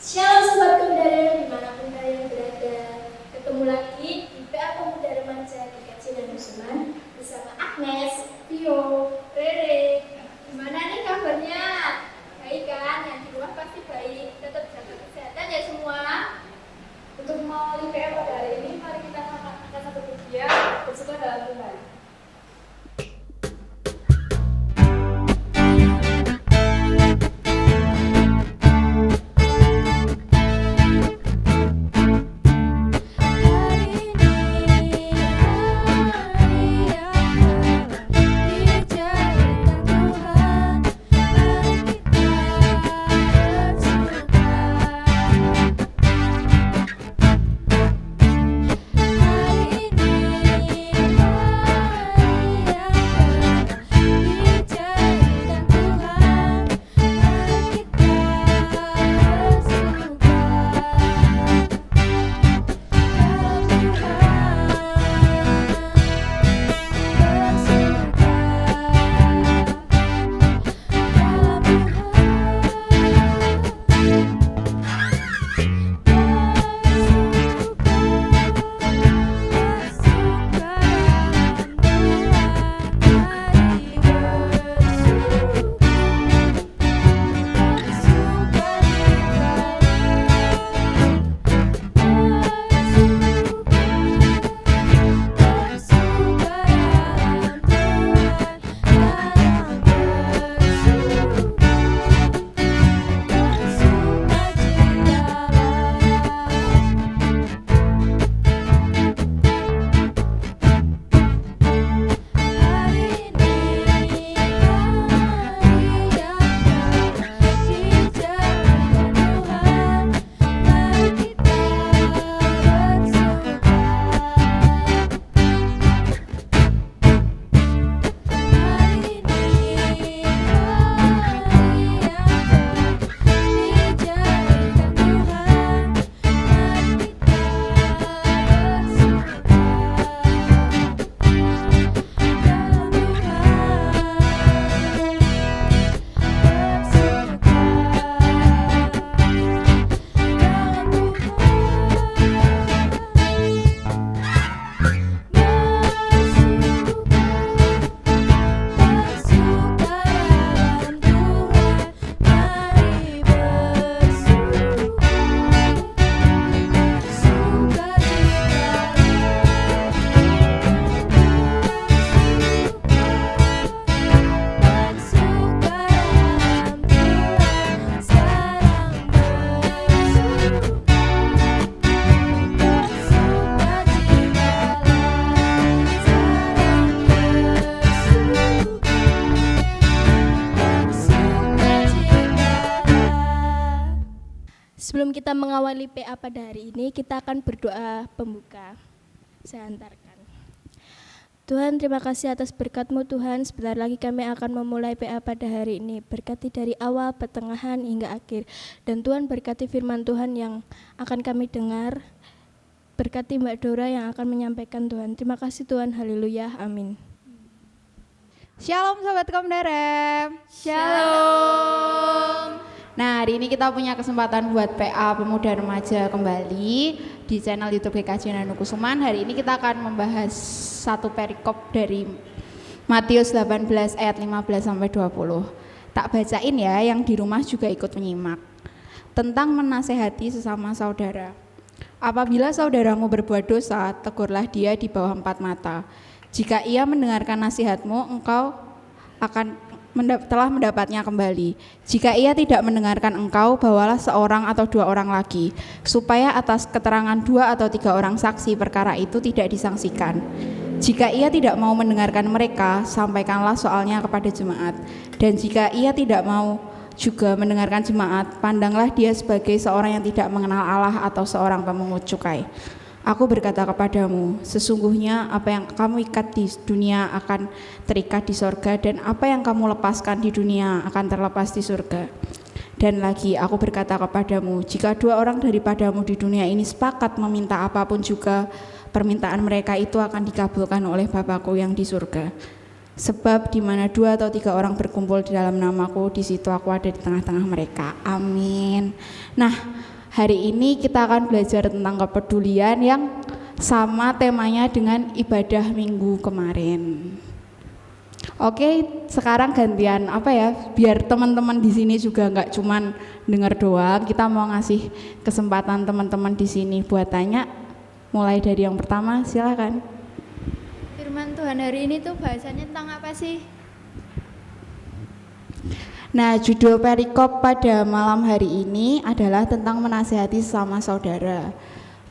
Shalom Sobat Pemuda dimanapun kalian berada. Ketemu lagi di PA Pemuda Remaja di Kajian Nusuman bersama Agnes, Tio, Rere. Gimana nih kabarnya? Baik kan? Yang di luar pasti baik. Tetap jaga kesehatan ya semua. Untuk mengawali PA pada hari ini, mari kita akan satu pujian bersyukur dalam Tuhan. Sebelum kita mengawali PA pada hari ini, kita akan berdoa pembuka. Saya antarkan. Tuhan, terima kasih atas berkat-Mu Tuhan. Sebentar lagi kami akan memulai PA pada hari ini. Berkati dari awal, pertengahan, hingga akhir. Dan Tuhan berkati firman Tuhan yang akan kami dengar. Berkati Mbak Dora yang akan menyampaikan Tuhan. Terima kasih Tuhan, haleluya, amin. Shalom Sobat Komdarem. Shalom. Nah, hari ini kita punya kesempatan buat PA Pemuda Remaja kembali di channel YouTube GKJ Nukusuman. Hari ini kita akan membahas satu perikop dari Matius 18 ayat 15 sampai 20. Tak bacain ya, yang di rumah juga ikut menyimak. Tentang menasehati sesama saudara. Apabila saudaramu berbuat dosa, tegurlah dia di bawah 4 mata. Jika ia mendengarkan nasihatmu, engkau telah mendapatnya kembali. Jika ia tidak mendengarkan engkau, bawalah seorang atau 2 orang lagi, supaya atas keterangan 2 atau 3 orang saksi perkara itu tidak disangsikan. Jika ia tidak mau mendengarkan mereka, sampaikanlah soalnya kepada jemaat. Dan jika ia tidak mau juga mendengarkan jemaat, pandanglah dia sebagai seorang yang tidak mengenal Allah atau seorang pemungut cukai. Aku berkata kepadamu, sesungguhnya apa yang kamu ikat di dunia akan terikat di surga, dan apa yang kamu lepaskan di dunia akan terlepas di surga. Dan lagi aku berkata kepadamu, jika 2 orang daripadamu di dunia ini sepakat meminta apapun juga, permintaan mereka itu akan dikabulkan oleh Bapa-Ku yang di surga. Sebab di mana 2 atau 3 orang berkumpul di dalam namaku, di situ aku ada di tengah-tengah mereka. Amin. Nah, hari ini kita akan belajar tentang kepedulian yang sama temanya dengan ibadah minggu kemarin. Oke, sekarang gantian biar teman-teman di sini juga nggak cuman dengar doang. Kita mau ngasih kesempatan teman-teman di sini buat tanya. Mulai dari yang pertama, silakan. Firman Tuhan hari ini tuh bahasanya tentang apa sih? Nah, judul perikop pada malam hari ini adalah tentang menasihati sesama saudara.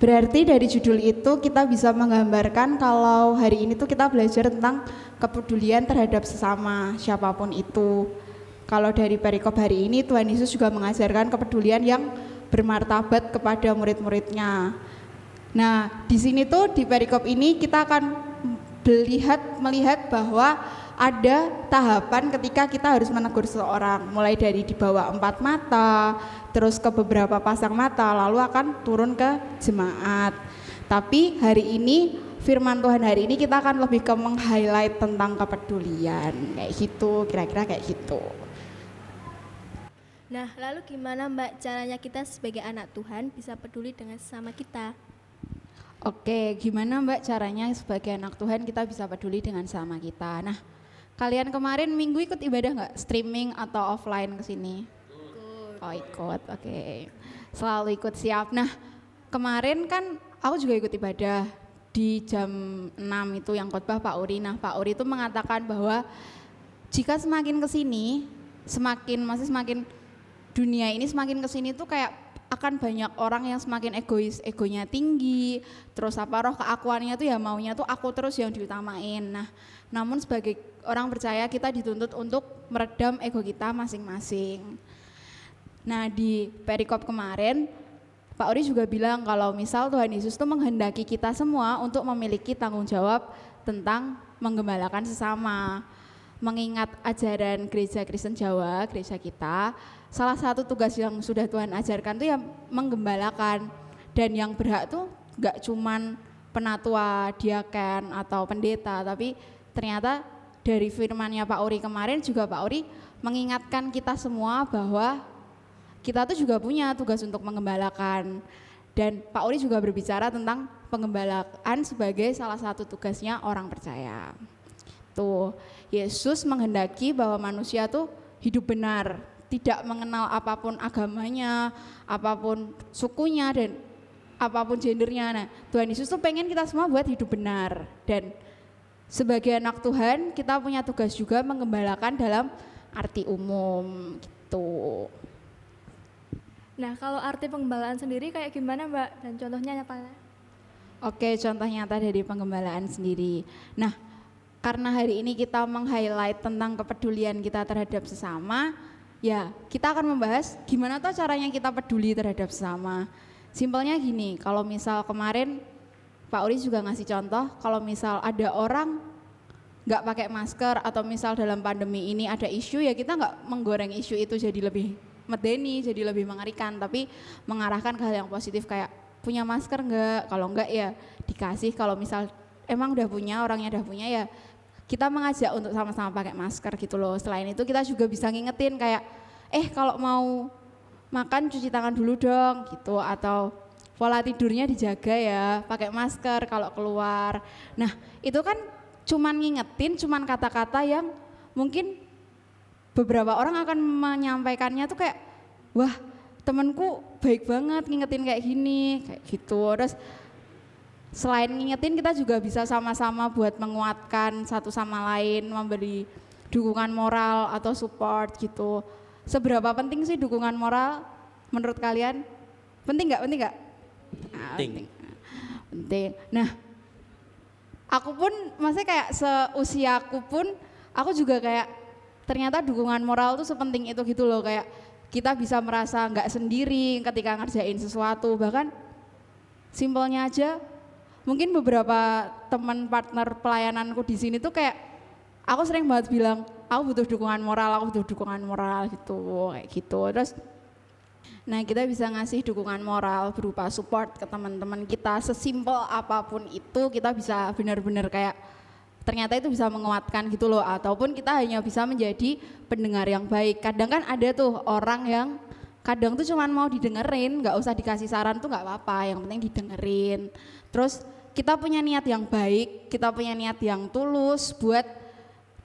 Berarti dari judul itu kita bisa menggambarkan kalau hari ini tuh kita belajar tentang kepedulian terhadap sesama, siapapun itu. Kalau dari perikop hari ini Tuhan Yesus juga mengajarkan kepedulian yang bermartabat kepada murid-muridnya. Nah, di sini tuh di perikop ini kita akan melihat bahwa ada tahapan ketika kita harus menegur seseorang, mulai dari di bawah 4 mata, terus ke beberapa pasang mata, lalu akan turun ke jemaat. Tapi hari ini, firman Tuhan hari ini kita akan lebih ke meng-highlight tentang kepedulian, kayak gitu, kira-kira kayak gitu. Nah, lalu gimana Mbak caranya kita sebagai anak Tuhan bisa peduli dengan sesama kita? Oke, gimana Mbak caranya sebagai anak Tuhan kita bisa peduli dengan sesama kita? Nah, kalian kemarin minggu ikut ibadah nggak? Streaming atau offline ke sini? Oh ikut, oke. Selalu ikut, siap. Nah, kemarin kan aku juga ikut ibadah di jam 6 itu yang khotbah Pak Uri. Nah, Pak Uri itu mengatakan bahwa jika semakin ke sini, semakin dunia ini semakin ke sini tuh kayak akan banyak orang yang semakin egois, egonya tinggi, terus roh keakuannya tuh ya maunya tuh aku terus yang diutamain. Nah, namun sebagai orang percaya kita dituntut untuk meredam ego kita masing-masing. Nah, di perikop kemarin Pak Ori juga bilang kalau misal Tuhan Yesus tuh menghendaki kita semua untuk memiliki tanggung jawab tentang menggembalakan sesama. Mengingat ajaran gereja Kristen Jawa, gereja kita, salah satu tugas yang sudah Tuhan ajarkan itu ya menggembalakan. Dan yang berhak tuh gak cuman penatua, diaken atau pendeta, tapi ternyata dari firmannya Pak Ori kemarin juga Pak Ori mengingatkan kita semua bahwa kita tuh juga punya tugas untuk menggembalakan. Dan Pak Ori juga berbicara tentang pengembalaan sebagai salah satu tugasnya orang percaya. Tuh, Yesus menghendaki bahwa manusia tuh hidup benar, tidak mengenal apapun agamanya, apapun sukunya dan apapun gendernya. Nah, Tuhan Yesus tuh pengen kita semua buat hidup benar. Dan sebagai anak Tuhan, kita punya tugas juga menggembalakan dalam arti umum gitu. Nah, kalau arti penggembalaan sendiri kayak gimana Mbak? Dan contohnya nyatanya? Oke, contoh nyata dari penggembalaan sendiri. Nah, karena hari ini kita meng-highlight tentang kepedulian kita terhadap sesama, ya kita akan membahas gimana tuh caranya kita peduli terhadap sesama. Simpelnya gini, kalau misal kemarin Pak Uri juga ngasih contoh, kalau misal ada orang nggak pakai masker atau misal dalam pandemi ini ada isu, ya kita nggak menggoreng isu itu jadi lebih medeni, jadi lebih mengerikan, tapi mengarahkan ke hal yang positif kayak punya masker nggak, kalau nggak ya dikasih, kalau misal emang udah punya, orangnya udah punya ya kita mengajak untuk sama-sama pakai masker gitu loh. Selain itu kita juga bisa ngingetin kayak kalau mau makan cuci tangan dulu dong gitu, atau pola tidurnya dijaga ya, pakai masker kalau keluar. Nah, itu kan cuman ngingetin, cuman kata-kata yang mungkin beberapa orang akan menyampaikannya tuh kayak wah, temanku baik banget ngingetin kayak gini, kayak gitu. Terus selain ngingetin kita juga bisa sama-sama buat menguatkan satu sama lain, memberi dukungan moral atau support gitu. Seberapa penting sih dukungan moral menurut kalian? Penting nggak? Penting. Penting. Nah, aku pun maksudnya kayak seusiaku pun aku juga kayak ternyata dukungan moral tuh sepenting itu gitu loh, kayak kita bisa merasa nggak sendiri ketika ngerjain sesuatu. Bahkan simpelnya aja mungkin beberapa teman partner pelayananku di sini tuh kayak aku sering banget bilang aku butuh dukungan moral gitu, kayak gitu. Terus nah kita bisa ngasih dukungan moral berupa support ke teman-teman kita, sesimpel apapun itu kita bisa benar-benar kayak ternyata itu bisa menguatkan gitu loh, ataupun kita hanya bisa menjadi pendengar yang baik. Kadang kan ada tuh orang yang kadang tuh cuman mau didengerin, nggak usah dikasih saran tuh nggak apa-apa, yang penting didengerin. Terus kita punya niat yang baik, kita punya niat yang tulus buat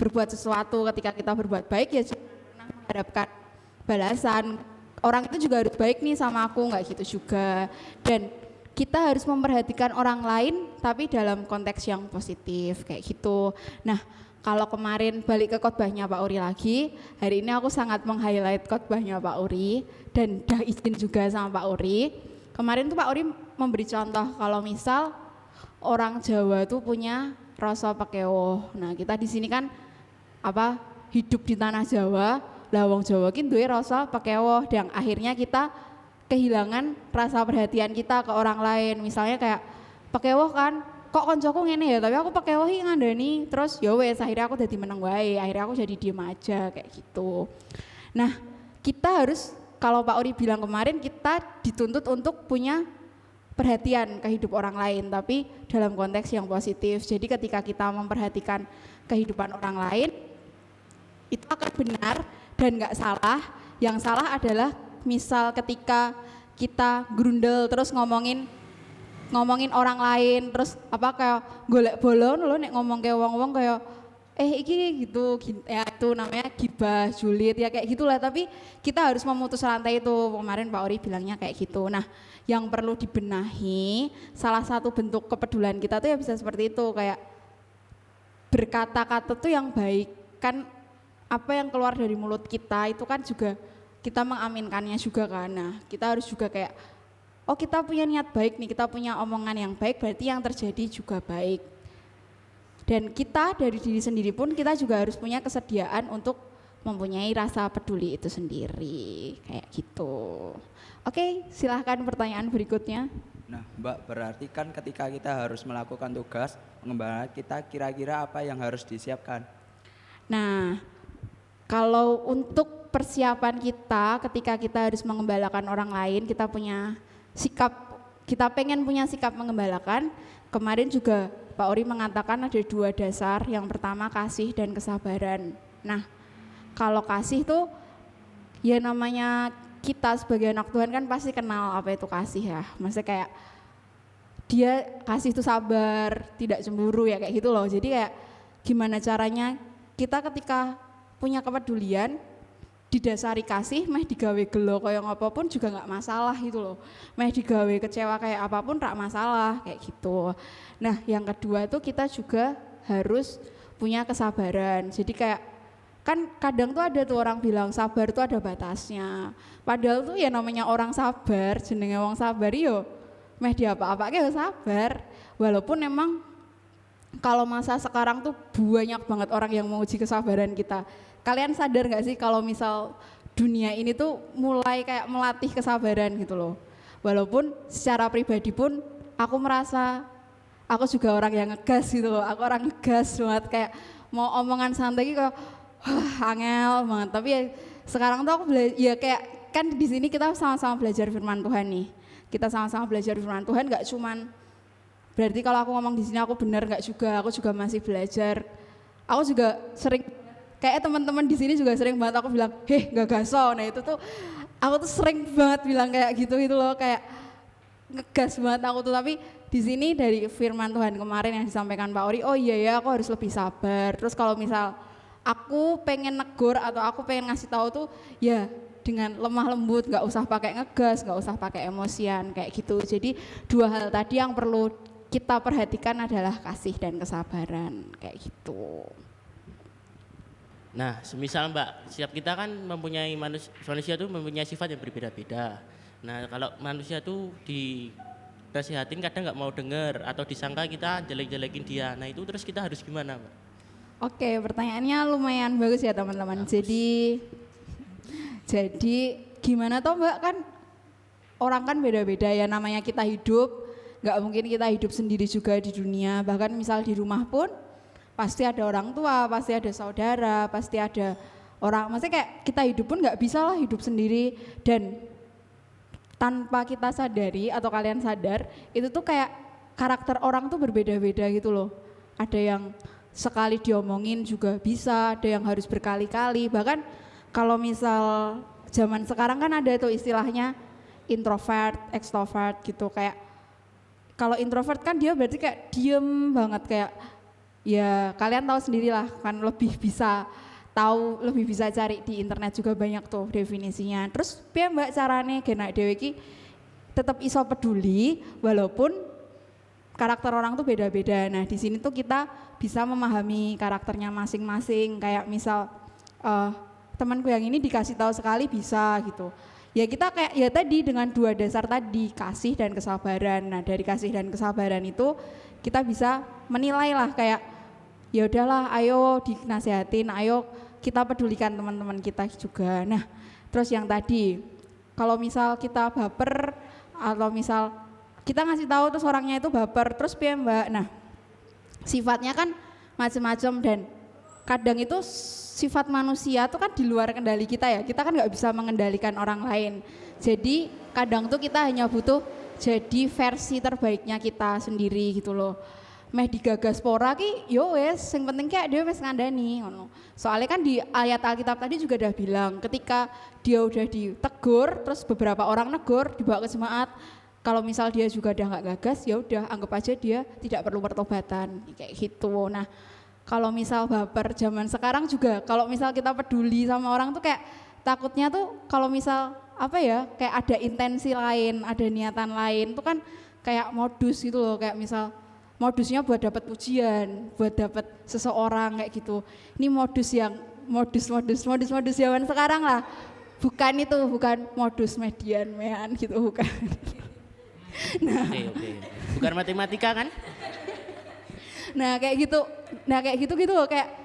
berbuat sesuatu. Ketika kita berbuat baik ya jangan pernah mengharapkan balasan. Orang itu juga harus baik nih sama aku, nggak gitu juga. Dan kita harus memperhatikan orang lain tapi dalam konteks yang positif kayak gitu. Nah, kalau kemarin balik ke khotbahnya Pak Uri lagi, hari ini aku sangat meng-highlight khotbahnya Pak Uri dan dah izin juga sama Pak Uri. Kemarin tuh Pak Uri memberi contoh kalau misal orang Jawa tuh punya rasa pakewo. Nah, kita di sini kan hidup di tanah Jawa, lah wong Jawa ki duwe rasa pakewo dan akhirnya kita kehilangan rasa perhatian kita ke orang lain. Misalnya kayak pakewo kan kok koncoku ngene ya, tapi aku pakai wahi ngandani, terus ya wes akhirnya aku jadi menang wae, akhirnya aku jadi diem aja kayak gitu. Nah, kita harus, kalau Pak Uri bilang kemarin, kita dituntut untuk punya perhatian ke hidup orang lain, tapi dalam konteks yang positif. Jadi ketika kita memperhatikan kehidupan orang lain, itu akan benar dan nggak salah. Yang salah adalah misal ketika kita grundel terus ngomongin orang lain, terus kayak golek bolon lo nek ngomong kayak wong-wong kayak iki gitu ya, itu namanya gibah, julid ya kayak gitulah. Tapi kita harus memutus rantai itu. Kemarin Pak Ori bilangnya kayak gitu. Nah, yang perlu dibenahi, salah satu bentuk kepedulian kita tuh ya bisa seperti itu, kayak berkata-kata tuh yang baik. Kan apa yang keluar dari mulut kita itu kan juga kita mengaminkannya juga kan. Nah, kita harus juga kayak kita punya niat baik nih, kita punya omongan yang baik, berarti yang terjadi juga baik. Dan kita dari diri sendiri pun kita juga harus punya kesediaan untuk mempunyai rasa peduli itu sendiri, kayak gitu. Oke, silahkan pertanyaan berikutnya. Nah, Mbak, berarti kan ketika kita harus melakukan tugas pengembala kita, kira-kira apa yang harus disiapkan? Nah, kalau untuk persiapan kita ketika kita harus mengembalakan orang lain, kita punya sikap, kita pengen punya sikap mengembalakan. Kemarin juga Pak Ori mengatakan ada 2 dasar. Yang pertama kasih dan kesabaran. Nah, kalau kasih tuh ya namanya kita sebagai anak Tuhan kan pasti kenal apa itu kasih ya. Maksudnya kayak dia kasih itu sabar, tidak cemburu ya kayak gitu loh. Jadi kayak gimana caranya kita ketika punya kepedulian didasari kasih, meh digawe gelo kayak apapun juga nggak masalah gitu loh. Meh digawe kecewa kayak apapun nggak masalah kayak gitu. Nah, yang kedua tuh kita juga harus punya kesabaran. Jadi kayak kan kadang tuh ada tuh orang bilang sabar tuh ada batasnya. Padahal tuh ya namanya orang sabar, jenenge wong sabar yo meh diapa-apa kayak sabar. Walaupun emang kalau masa sekarang tuh banyak banget orang yang menguji kesabaran kita. Kalian sadar gak sih kalau misal dunia ini tuh mulai kayak melatih kesabaran gitu loh. Walaupun secara pribadi pun aku merasa aku juga orang yang ngegas gitu loh. Aku orang ngegas banget, kayak mau omongan santai gitu angel banget. Tapi ya sekarang tuh aku ya kayak kan di sini kita sama-sama belajar firman Tuhan nih. Kita sama-sama belajar firman Tuhan, gak cuman berarti kalau aku ngomong di sini aku benar, gak juga. Aku juga masih belajar. Aku juga sering kayak teman-teman di sini juga sering banget aku bilang, nggak gaso. Nah itu tuh aku tuh sering banget bilang kayak gitu loh, kayak ngegas banget aku tuh. Tapi di sini dari firman Tuhan kemarin yang disampaikan Pak Ori, oh iya ya aku harus lebih sabar. Terus kalau misal aku pengen negur atau aku pengen ngasih tahu tuh ya dengan lemah lembut, nggak usah pakai ngegas, nggak usah pakai emosian kayak gitu. Jadi 2 hal tadi yang perlu kita perhatikan adalah kasih dan kesabaran kayak gitu. Nah, semisal Mbak, setiap kita kan mempunyai manusia itu mempunyai sifat yang berbeda-beda. Nah, kalau manusia tuh dinasihatin kadang nggak mau dengar atau disangka kita jelek-jelekin dia. Nah, itu terus kita harus gimana, Mbak? Oke, pertanyaannya lumayan bagus ya teman-teman. Jadi gimana toh Mbak, kan orang kan beda-beda ya, namanya kita hidup, nggak mungkin kita hidup sendiri juga di dunia. Bahkan misal di rumah pun pasti ada orang tua, pasti ada saudara, pasti ada orang, maksudnya kayak kita hidup pun nggak bisa lah hidup sendiri. Dan tanpa kita sadari atau kalian sadar, itu tuh kayak karakter orang tuh berbeda-beda gitu loh. Ada yang sekali diomongin juga bisa, ada yang harus berkali-kali. Bahkan kalau misal zaman sekarang kan ada tuh istilahnya introvert, extrovert gitu. Kayak kalau introvert kan dia berarti kayak diem banget, kayak ya kalian tahu sendirilah kan, lebih bisa tahu, lebih bisa cari di internet juga banyak tuh definisinya. Terus piye Mbak carane genak dhewe iki tetap iso peduli walaupun karakter orang tuh beda-beda. Nah, di sini tuh kita bisa memahami karakternya masing-masing. Kayak misal temanku yang ini dikasih tahu sekali bisa gitu. Ya kita kayak ya tadi dengan 2 dasar tadi, kasih dan kesabaran. Nah, dari kasih dan kesabaran itu kita bisa menilai lah kayak ya udahlah, ayo dinasehatin, ayo kita pedulikan teman-teman kita juga. Nah, terus yang tadi kalau misal kita baper atau misal kita ngasih tahu terus orangnya itu baper, terus piye Mbak? Nah, sifatnya kan macam-macam dan kadang itu sifat manusia itu kan di luar kendali kita ya. Kita kan nggak bisa mengendalikan orang lain. Jadi kadang tuh kita hanya butuh jadi versi terbaiknya kita sendiri gitu loh. Meh digagas pora ki yo wes, yang penting kayak dia wes ngandani ngono. Soalnya kan di ayat Alkitab tadi juga udah bilang ketika dia udah ditegur terus beberapa orang negur dibawa ke jemaat, kalau misal dia juga udah nggak gagas ya udah anggap aja dia tidak perlu pertobatan kayak gitu. Nah, kalau misal baper zaman sekarang juga kalau misal kita peduli sama orang tuh kayak takutnya tuh kalau misal apa ya kayak ada intensi lain, ada niatan lain tuh kan kayak modus gitu loh, kayak misal modusnya buat dapat pujian, buat dapat seseorang kayak gitu. Ini modus yang modus zaman sekarang lah. Bukan itu, bukan modus median mean gitu, bukan. Oke. Bukan matematika kan? Nah kayak gitu loh, kayak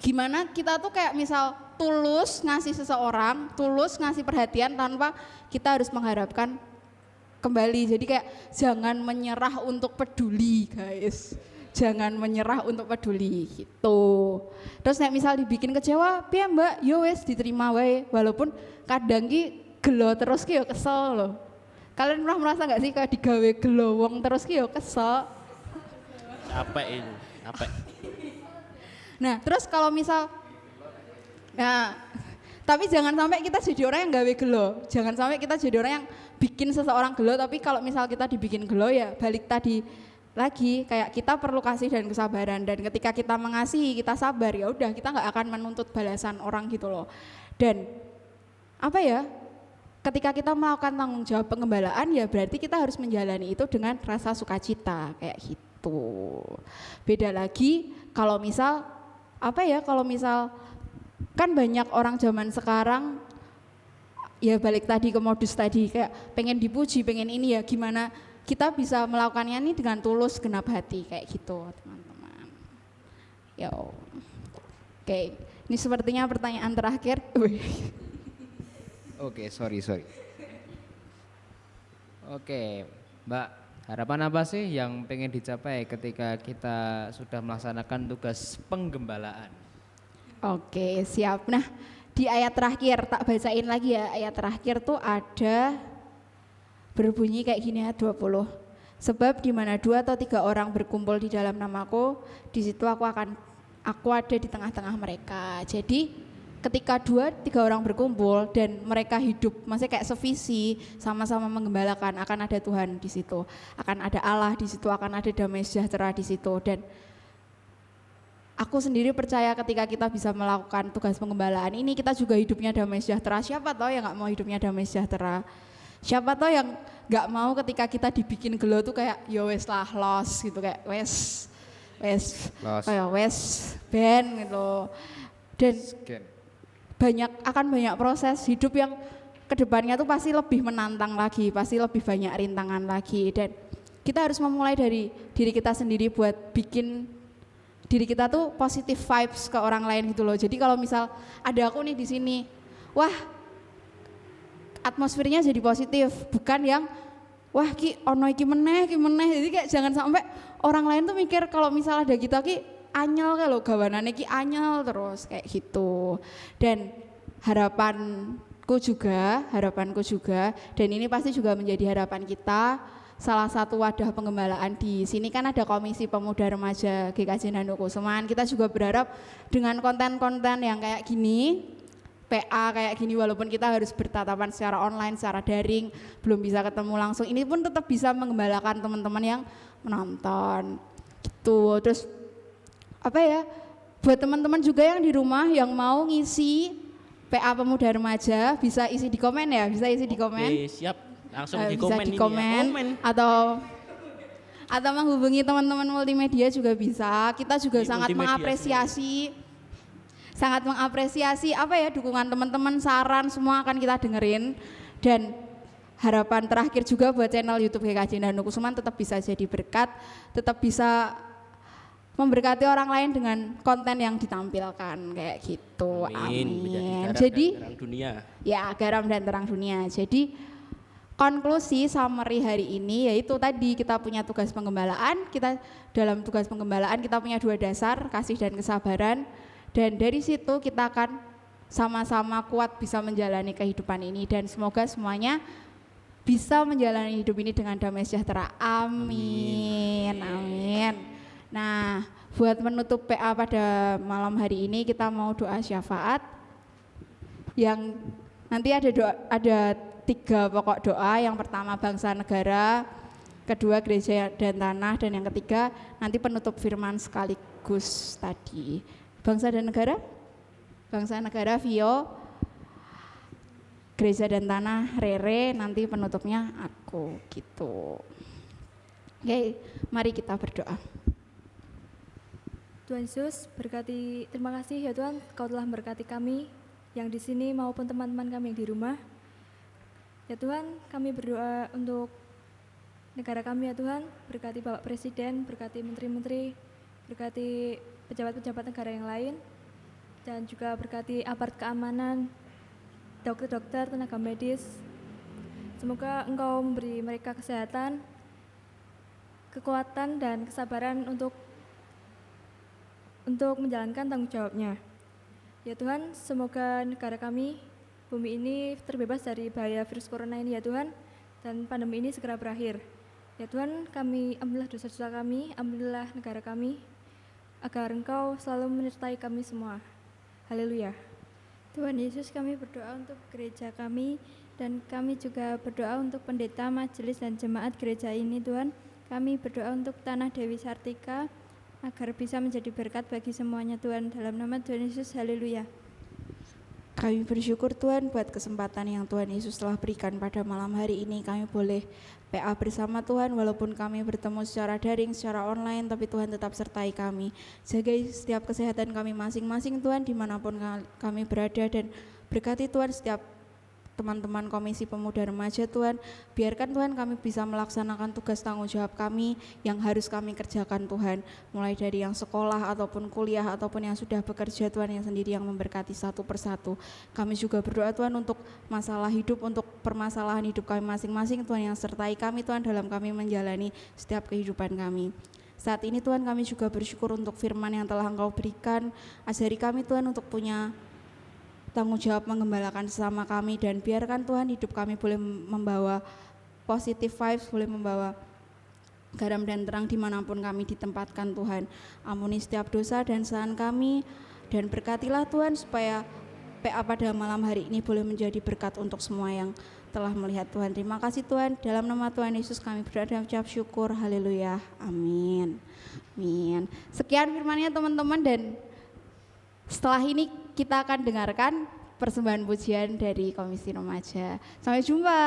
gimana kita tuh kayak misal tulus ngasih seseorang, tulus ngasih perhatian tanpa kita harus mengharapkan kembali. Jadi kayak jangan menyerah untuk peduli guys, jangan menyerah untuk peduli gitu. Terus nek misal dibikin kecewa, piye Mbak? Yo wes diterima wae, walaupun kadang ki gelo terus ki yo kesel loh. Kalian pernah merasa nggak sih kayak digawe gelo wong terus ki yo kesel? Capek itu, capek. Nah terus kalau misal, nah tapi jangan sampai kita jadi orang yang gawe gelo, jangan sampai kita jadi orang yang bikin seseorang gelo. Tapi kalau misal kita dibikin gelo ya balik tadi lagi kayak kita perlu kasih dan kesabaran, dan ketika kita mengasihi kita sabar ya udah kita nggak akan menuntut balasan orang gitu loh. Dan apa ya, ketika kita melakukan tanggung jawab pengembalaan ya berarti kita harus menjalani itu dengan rasa sukacita kayak gitu. Beda lagi kalau misal apa ya, kalau misal kan banyak orang zaman sekarang ya balik tadi ke modus tadi kayak pengen dipuji, pengen ini ya, gimana kita bisa melakukannya ini dengan tulus genap hati kayak gitu teman-teman. Yo. Oke, ini sepertinya pertanyaan terakhir. Oke, sorry. Oke, Mbak, harapan apa sih yang pengen dicapai ketika kita sudah melaksanakan tugas penggembalaan? Oke, siap. Nah, di ayat terakhir tak bacain lagi ya. Ayat terakhir tuh ada berbunyi kayak gini ya, 20. Sebab di mana 2 atau 3 orang berkumpul di dalam namaku, di situ aku ada di tengah-tengah mereka. Jadi ketika 2-3 orang berkumpul dan mereka hidup masih kayak sevisi, sama-sama menggembalakan, akan ada Tuhan di situ, akan ada Allah di situ, akan ada damai sejahtera di situ. Dan aku sendiri percaya ketika kita bisa melakukan tugas penggembalaan ini, kita juga hidupnya damai sejahtera. Siapa tahu yang nggak mau hidupnya damai sejahtera? Siapa tahu yang nggak mau ketika kita dibikin gelo tuh kayak yo wes lah los gitu, kayak wes kayak wes ben gitu. Dan akan banyak proses hidup yang kedepannya tuh pasti lebih menantang lagi, pasti lebih banyak rintangan lagi. Dan kita harus memulai dari diri kita sendiri buat bikin diri kita tuh positive vibes ke orang lain gitu loh. Jadi kalau misal ada aku nih di sini, wah atmosfernya jadi positif, bukan yang wah ki ono iki meneh. Jadi kayak jangan sampai orang lain tuh mikir kalau misal ada kita ki anyel kalau gawanane ki anyel terus kayak gitu. Dan harapanku juga dan ini pasti juga menjadi harapan kita, salah satu wadah penggembalaan di sini kan ada Komisi Pemuda Remaja GKJ Nanukusuman. Kita juga berharap dengan konten-konten yang kayak gini PA kayak gini, walaupun kita harus bertatapan secara online, secara daring, belum bisa ketemu langsung, ini pun tetap bisa menggembalakan teman-teman yang menonton gitu. Terus apa ya, buat teman-teman juga yang di rumah yang mau ngisi PA Pemuda Remaja, bisa isi di komen ya, bisa isi di komen. Oke, siap. Langsung di Bisa komen di ini komen, ya. Komen. atau menghubungi teman-teman multimedia juga bisa. Kita juga Di sangat multimedia mengapresiasi apa ya, dukungan teman-teman, saran semua akan kita dengerin. Dan harapan terakhir juga buat channel YouTube GKJ Danukusuman tetap bisa jadi berkat, tetap bisa memberkati orang lain dengan konten yang ditampilkan kayak gitu. Amin. Amin. Menjadi garam Jadi dan terang dunia. ya, garam dan terang dunia. Jadi konklusi summary hari ini yaitu tadi kita punya tugas penggembalaan. Kita dalam tugas penggembalaan kita punya 2 dasar, kasih dan kesabaran. Dan dari situ kita akan sama-sama kuat bisa menjalani kehidupan ini, dan semoga semuanya bisa menjalani hidup ini dengan damai sejahtera. Amin. Amin. Nah, buat menutup PA pada malam hari ini kita mau doa syafaat yang nanti ada 3 pokok doa. Yang pertama bangsa negara, kedua gereja dan tanah, dan yang ketiga nanti penutup firman sekaligus tadi. Bangsa dan negara? Bangsa negara Vio, gereja dan tanah Rere, nanti penutupnya aku gitu. Oke, mari kita berdoa. Tuhan Yesus, terima kasih ya Tuhan, Kau telah memberkati kami yang di sini maupun teman-teman kami yang di rumah. Ya Tuhan, kami berdoa untuk negara kami ya Tuhan, berkati Bapak Presiden, berkati menteri-menteri, berkati pejabat-pejabat negara yang lain, dan juga berkati aparat keamanan, dokter-dokter, tenaga medis. Semoga Engkau memberi mereka kesehatan, kekuatan, dan kesabaran untuk menjalankan tanggung jawabnya. Ya Tuhan, semoga negara kami, bumi ini terbebas dari bahaya virus corona ini ya Tuhan, dan pandemi ini segera berakhir. Ya Tuhan, kami ambillah dosa-dosa kami, ambillah negara kami, agar Engkau selalu menyertai kami semua. Haleluya. Tuhan Yesus, kami berdoa untuk gereja kami, dan kami juga berdoa untuk pendeta, majelis, dan jemaat gereja ini Tuhan. Kami berdoa untuk Tanah Dewi Sartika, agar bisa menjadi berkat bagi semuanya Tuhan. Dalam nama Tuhan Yesus, haleluya. Kami bersyukur Tuhan buat kesempatan yang Tuhan Yesus telah berikan pada malam hari ini. Kami boleh PA bersama Tuhan, walaupun kami bertemu secara daring, secara online, tapi Tuhan tetap sertai kami. Jaga setiap kesehatan kami masing-masing Tuhan, dimanapun kami berada, dan berkati Tuhan setiap teman-teman Komisi Pemuda Remaja Tuhan. Biarkan Tuhan kami bisa melaksanakan tugas tanggung jawab kami yang harus kami kerjakan Tuhan, mulai dari yang sekolah ataupun kuliah ataupun yang sudah bekerja Tuhan, yang sendiri yang memberkati satu persatu. Kami juga berdoa Tuhan untuk masalah hidup, untuk permasalahan hidup kami masing-masing Tuhan, yang sertai kami Tuhan dalam kami menjalani setiap kehidupan kami. Saat ini Tuhan kami juga bersyukur untuk firman yang telah Engkau berikan. Ajari kami Tuhan untuk punya tanggung jawab menggembalakan sesama kami, dan biarkan Tuhan hidup kami boleh membawa positive vibes, boleh membawa garam dan terang dimanapun kami ditempatkan Tuhan. Ampuni setiap dosa dan kesalahan kami, dan berkatilah Tuhan supaya PA pada malam hari ini boleh menjadi berkat untuk semua yang telah melihat Tuhan. Terima kasih Tuhan, dalam nama Tuhan Yesus kami berdoa dan ucap syukur. Haleluya, amin. Amin. Sekian firman-Nya teman-teman, dan setelah ini kita akan dengarkan persembahan pujian dari Komisi Remaja. Sampai jumpa.